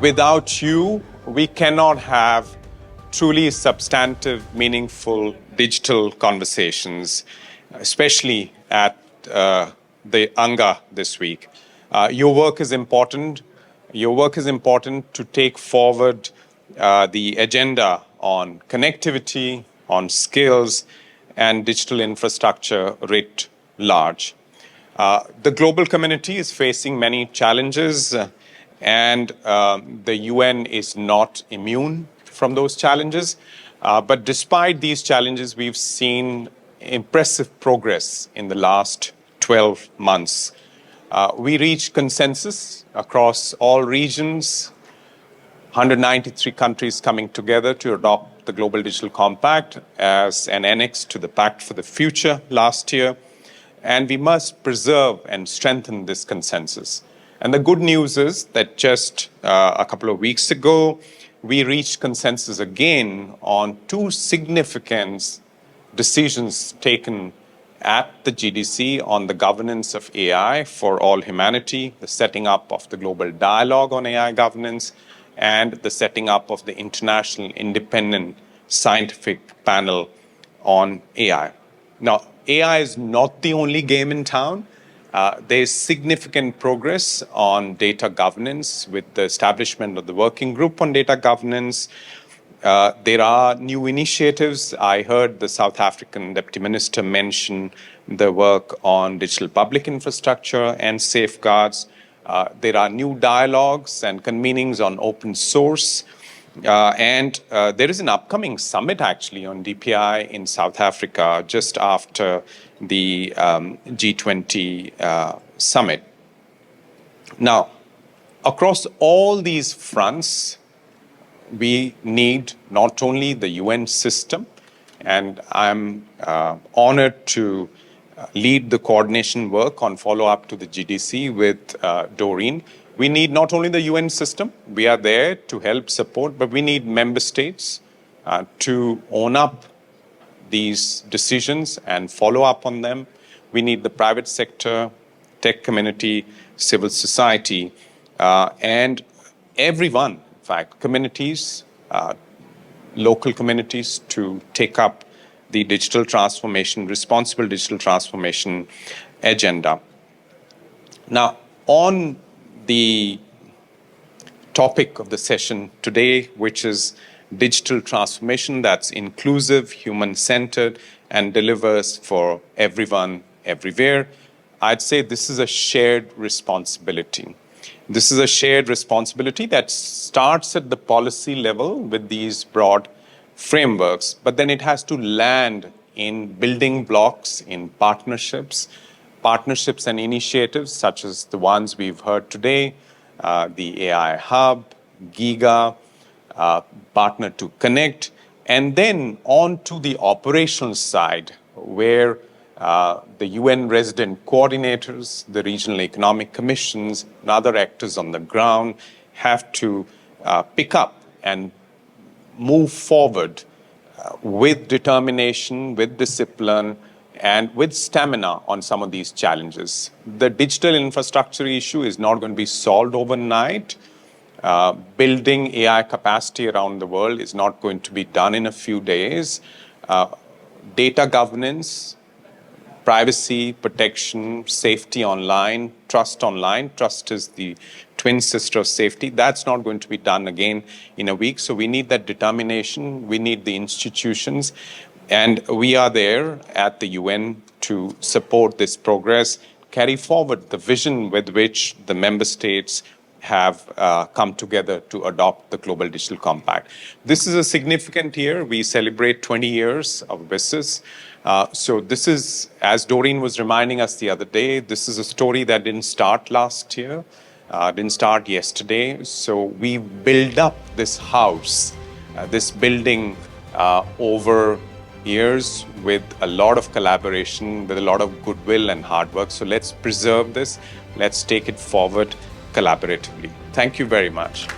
Without you, we cannot have truly substantive, meaningful digital conversations, especially at the UNGA this week. Your work is important. Your work is important to take forward the agenda on connectivity, on skills, and digital infrastructure writ large. The global community is facing many challenges, and the UN is not immune from those challenges. But despite these challenges, we've seen impressive progress in the last 12 months. We reached consensus across all regions, 193 countries coming together to adopt the Global Digital Compact as an annex to the Pact for the Future last year. And we must preserve and strengthen this consensus. And the good news is that just a couple of weeks ago, we reached consensus again on two significant decisions taken at the GDC on the governance of AI for all humanity, the setting up of the global dialogue on AI governance, and the setting up of the International Independent Scientific Panel on AI. Now, AI is not the only game in town. There's significant progress on data governance with the establishment of the working group on data governance. There are new initiatives. I heard the South African Deputy Minister mention the work on digital public infrastructure and safeguards. There are new dialogues and convenings on open source. And there is an upcoming summit, actually, on DPI in South Africa just after the G20 summit. Now, across all these fronts, we need not only the UN system, and I'm honored to lead the coordination work on follow-up to the GDC with Doreen. We need not only the UN system, we are there to help support, but we need member states to own up these decisions and follow up on them. We need the private sector, tech community, civil society, and everyone, in fact, communities, local communities to take up the digital transformation, responsible digital transformation agenda. Now, on the topic of the session today, which is digital transformation that's inclusive, human-centered, and delivers for everyone, everywhere, I'd say this is a shared responsibility. This is a shared responsibility that starts at the policy level with these broad frameworks, but then it has to land in building blocks, in partnerships and initiatives such as the ones we've heard today, the AI Hub, GIGA, Partner to Connect, and then on to the operational side where the UN resident coordinators, the regional economic commissions, and other actors on the ground have to pick up and move forward with determination, with discipline, and with stamina on some of these challenges. The digital infrastructure issue is not going to be solved overnight. Building AI capacity around the world is not going to be done in a few days. Data governance, privacy, protection, safety online, trust online. Trust is the twin sister of safety. That's not going to be done again in a week. So we need that determination. We need the institutions. And we are there at the UN to support this progress, carry forward the vision with which the member states have come together to adopt the Global Digital Compact. This is a significant year. We celebrate 20 years of business. So this is, as Doreen was reminding us the other day, this is a story that didn't start last year, didn't start yesterday. So we build up this house, this building over years with a lot of collaboration, with a lot of goodwill and hard work. So let's preserve this. Let's take it forward collaboratively. Thank you very much.